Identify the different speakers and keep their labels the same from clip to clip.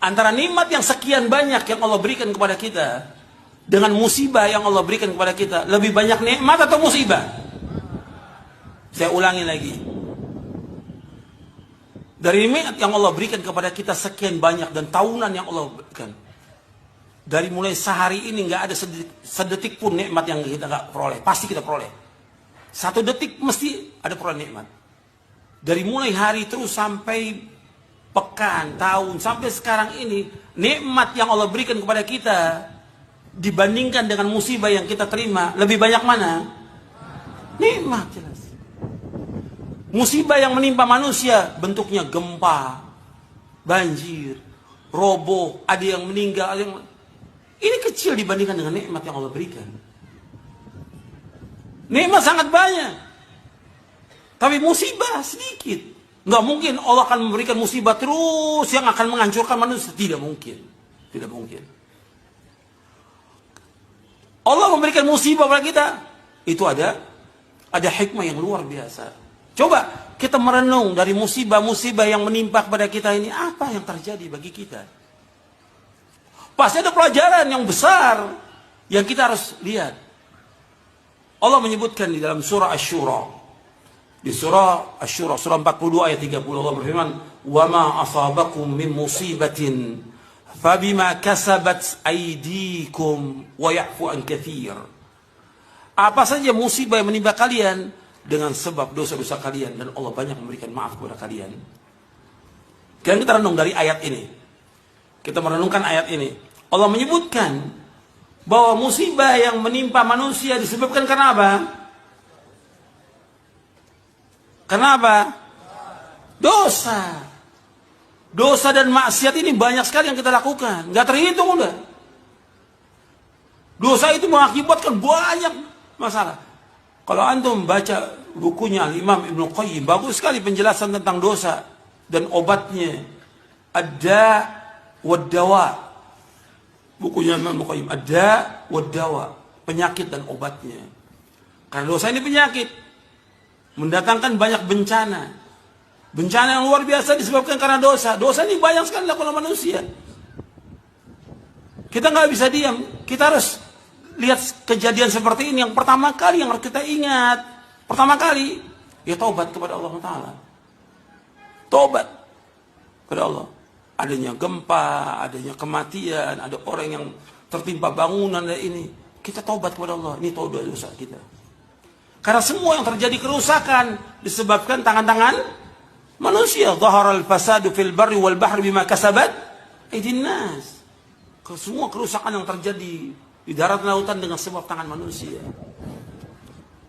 Speaker 1: Antara nikmat yang sekian banyak yang Allah berikan kepada kita dengan musibah yang Allah berikan kepada kita, lebih banyak nikmat atau musibah? Saya ulangi lagi. Dari nikmat yang Allah berikan kepada kita sekian banyak dan tahunan yang Allah berikan, dari mulai sehari ini nggak ada sedetik pun nikmat yang kita nggak peroleh. Pasti kita peroleh. Satu detik mesti ada peroleh nikmat. Dari mulai hari terus sampai pekan, tahun, sampai sekarang ini, nikmat yang Allah berikan kepada kita dibandingkan dengan musibah yang kita terima, lebih banyak mana? Nikmat, jelas. Musibah yang menimpa manusia bentuknya gempa, banjir, roboh, ada yang meninggal, ada yang... Ini kecil dibandingkan dengan nikmat yang Allah berikan. Nikmat sangat banyak, tapi musibah sedikit. Nggak mungkin Allah akan memberikan musibah terus yang akan menghancurkan manusia. Tidak mungkin. Tidak mungkin. Allah memberikan musibah pada kita. Itu ada hikmah yang luar biasa. Coba kita merenung dari musibah-musibah yang menimpa kepada kita ini. Apa yang terjadi bagi kita? Pasti ada pelajaran yang besar yang kita harus lihat. Allah menyebutkan di dalam surah Asy-Syura. Di surah Asy-Syura, surah 42 ayat 30, Allah berfirman, "Wa ma asabakum min musibatin fabima kasabat aydikum wa ya'fu an katsir." Apa saja musibah yang menimpa kalian dengan sebab dosa-dosa kalian, dan Allah banyak memberikan maaf kepada kalian. Dan kita renung dari ayat ini. Kita merenungkan ayat ini. Allah menyebutkan bahwa musibah yang menimpa manusia disebabkan karena apa? Kenapa? Dosa. Dosa dan maksiat ini banyak sekali yang kita lakukan. Nggak terhitung udah. Dosa itu mengakibatkan banyak masalah. Kalau antum baca bukunya Imam Ibnu Qayyim, bagus sekali penjelasan tentang dosa dan obatnya. Ad-Da' wad-Dawa. Bukunya Imam Ibnu Qayyim, Ad-Da' wad-Dawa. Penyakit dan obatnya. Karena dosa ini penyakit. Mendatangkan banyak bencana. Bencana yang luar biasa disebabkan karena dosa. Dosa ini banyak sekali dilakukan manusia. Kita nggak bisa diam. Kita harus lihat kejadian seperti ini. Yang pertama kali yang harus kita ingat. Pertama kali, ya taubat kepada Allah Ta'ala. Taubat kepada Allah. Adanya gempa, adanya kematian, ada orang yang tertimpa bangunan dan ini. Kita taubat kepada Allah. Ini taubat dosa kita. Karena semua yang terjadi kerusakan disebabkan tangan-tangan manusia. Zaharal fasadu fil barri wal bahri bima kasabat aydin nas. Semua kerusakan yang terjadi di darat dan lautan dengan sebab tangan manusia.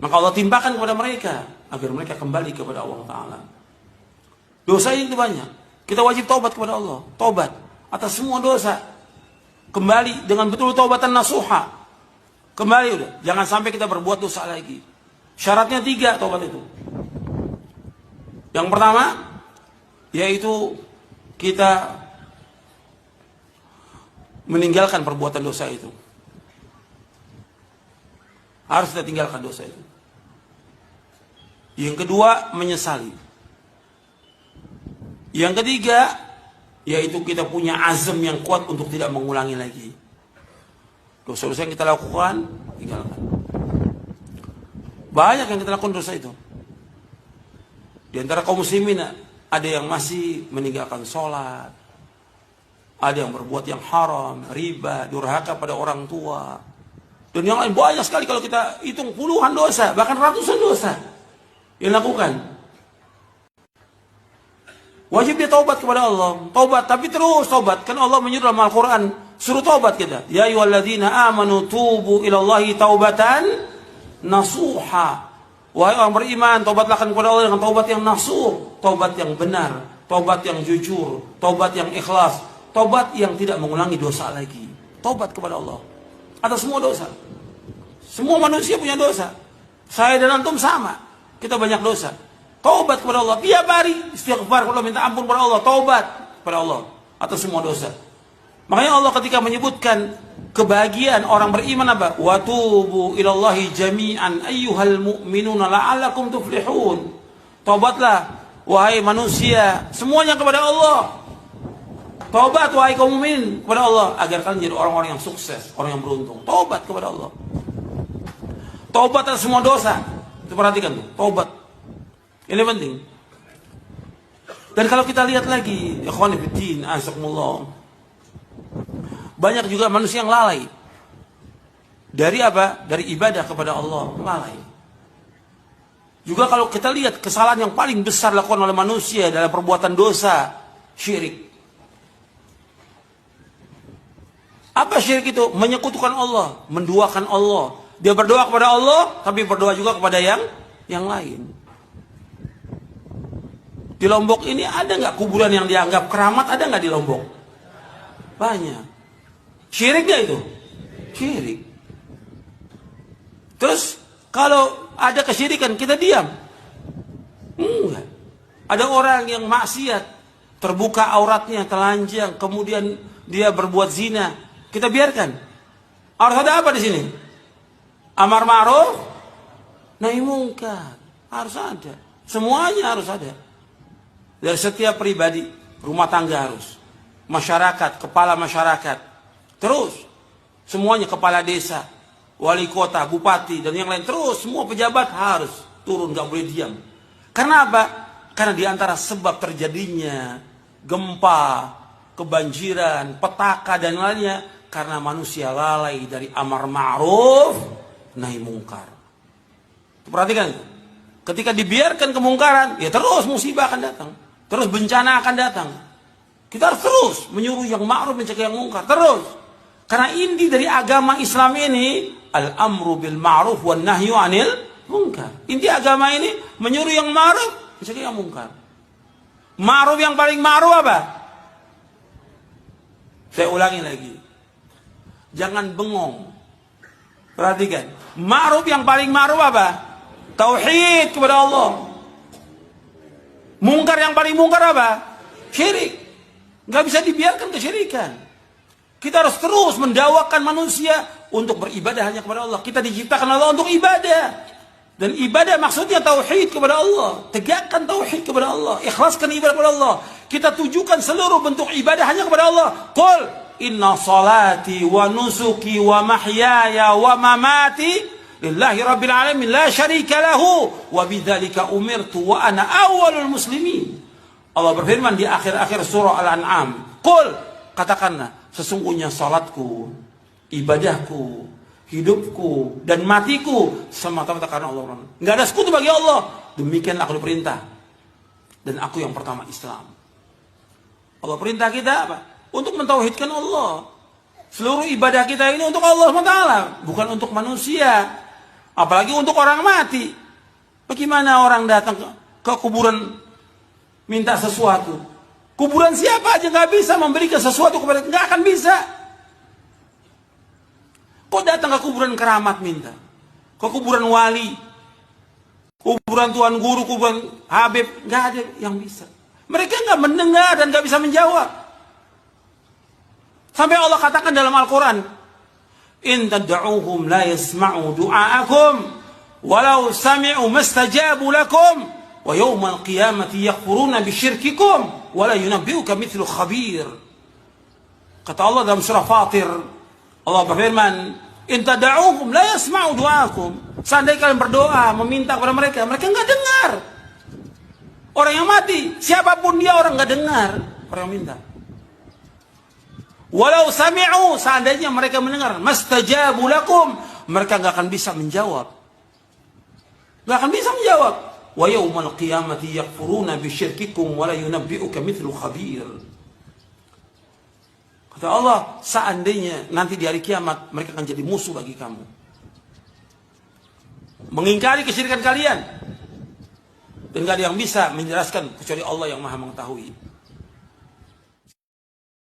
Speaker 1: Maka Allah timpakan kepada mereka agar mereka kembali kepada Allah Ta'ala. Dosa itu banyak. Kita wajib taubat kepada Allah. Taubat atas semua dosa. Kembali dengan betul taubatan nasuha. Kembali udah. Jangan sampai kita berbuat dosa lagi. Syaratnya 3 taubat itu. Yang pertama, yaitu kita meninggalkan perbuatan dosa itu. Harus kita tinggalkan dosa itu. Yang kedua, menyesali. Yang ketiga, yaitu kita punya azam yang kuat untuk tidak mengulangi lagi. Dosa-dosa yang kita lakukan, tinggalkan. Banyak yang kita lakukan dosa itu. Di antara kaum muslimin ada yang masih meninggalkan sholat, ada yang berbuat yang haram, riba, durhaka pada orang tua, dan yang lain banyak sekali. Kalau kita hitung puluhan dosa, bahkan ratusan dosa yang lakukan. Wajib dia taubat kepada Allah. Taubat, tapi terus taubat. Kan Allah menyuruh dalam Al-Quran, suruh taubat kita. Ya ayyuhalladzina amanu tubu ilallahi taubatan nasuha. Wahai orang beriman, taubatlah kepada Allah dengan taubat yang nasuh, taubat yang benar, taubat yang jujur, taubat yang ikhlas, taubat yang tidak mengulangi dosa lagi. Taubat kepada Allah atas semua dosa. Semua manusia punya dosa. Saya dan antum sama. Kita banyak dosa. Taubat kepada Allah. Tiap hari istighfar kepada Allah, minta ampun kepada Allah, taubat kepada Allah atas semua dosa. Makanya Allah ketika menyebutkan kebahagiaan orang beriman apa? Wa tubu ilallahi jami'an ayyuhal mu'minuna la'allakum tuflihun. Taubatlah wahai manusia semuanya kepada Allah. Taubat wahai kaum mukminin kepada Allah agar kalian jadi orang-orang yang sukses, orang yang beruntung. Taubat kepada Allah. Taubat atas semua dosa. Itu perhatikan tuh, taubat. Ini penting. Dan kalau kita lihat lagi, ikhwan fillah, azakumullah. Banyak juga manusia yang lalai. Dari apa? Dari ibadah kepada Allah, lalai. Juga kalau kita lihat kesalahan yang paling besar dilakukan oleh manusia dalam perbuatan dosa, syirik. Apa syirik itu? Menyekutukan Allah, menduakan Allah. Dia berdoa kepada Allah, tapi berdoa juga kepada yang lain. Di Lombok ini ada nggak kuburan yang dianggap keramat? Ada nggak di Lombok? Banyak. Syirik nggak itu? Syirik. Terus kalau ada kesyirikan kita diam? Enggak. Ada orang yang maksiat, terbuka auratnya, telanjang, kemudian dia berbuat zina. Kita biarkan. Harus ada apa di sini? Amar ma'ruf, nahi mungkar. Harus ada. Semuanya harus ada. Dari setiap pribadi, rumah tangga harus. Masyarakat, kepala masyarakat. Terus. Semuanya kepala desa, wali kota, bupati, dan yang lain. Terus semua pejabat harus turun, gak boleh diam. Karena apa? Karena diantara sebab terjadinya gempa, kebanjiran, petaka, dan lainnya. Karena manusia lalai dari amar ma'ruf, nahi mungkar. Perhatikan. Ketika dibiarkan kemungkaran, ya terus musibah akan datang. Terus bencana akan datang. Kita harus terus menyuruh yang ma'ruf, mencegah yang mungkar. Terus. Karena inti dari agama Islam ini, al-amru bil ma'ruf wan nahyu anil mungkar. Inti agama ini menyuruh yang ma'ruf, mencegah yang mungkar. Ma'ruf yang paling ma'ruf apa? Saya ulangi lagi. Jangan bengong. Perhatikan. Ma'ruf yang paling ma'ruf apa? Tauhid kepada Allah. Mungkar yang paling mungkar apa? Syirik. Gak bisa dibiarkan kesyirikan. Kita harus terus mendakwakan manusia untuk beribadah hanya kepada Allah. Kita diciptakan Allah untuk ibadah. Dan ibadah maksudnya tauhid kepada Allah. Tegakkan tauhid kepada Allah. Ikhlaskan ibadah kepada Allah. Kita tujukan seluruh bentuk ibadah hanya kepada Allah. Qul inna salati wa nusuki wa mahyaya wa mamati lillahi rabbil alamin la syarika lahu wa bidzalika umirtu wa ana awwalul muslimin. Allah berfirman di akhir-akhir surah Al-An'am, qul, katakanlah, sesungguhnya salatku, ibadahku, hidupku dan matiku semata-mata karena Allah. Enggak ada sekutu bagi Allah. Demikian aku diperintah. Dan aku yang pertama Islam. Allah perintah kita apa? Untuk mentauhidkan Allah. Seluruh ibadah kita ini untuk Allah SWT, bukan untuk manusia. Apalagi untuk orang mati. Bagaimana orang datang ke kuburan minta sesuatu? Kuburan siapa aja nggak bisa memberikan sesuatu kepada, nggak akan bisa. Kok datang ke kuburan keramat minta? Ke kuburan wali, kuburan tuan guru, kuburan Habib, nggak ada yang bisa. Mereka nggak mendengar dan nggak bisa menjawab. Sampai Allah katakan dalam Al-Quran, in tad'uuhum la yasma'u du'aakum walau sami'u mastajabu lakum wa yawmal qiyamati yakfuruna bisyirkikum wa la yunabbi'uka mithlu khabir. Kata Allah dalam surah Fatir, Allah berfirman, in tad'uuhum la yasma'u du'aakum. Seandainya kalian berdoa meminta kepada mereka, mereka enggak dengar. Orang yang mati, siapapun dia, orang enggak dengar orang yang minta. Walau sami'u, seandainya mereka mendengar, mastajabu lakum, mereka nggak akan bisa menjawab. Nggak akan bisa menjawab. Wa yawmal qiyamati yakfuruna bisyirkikum wa la yunabbi'uka mithlu khabir. Kata Allah, seandainya nanti di hari kiamat mereka akan jadi musuh bagi kamu. Mengingkari kesyirikan kalian. Dan nggak ada yang bisa menjelaskan kecuali Allah yang Maha mengetahui.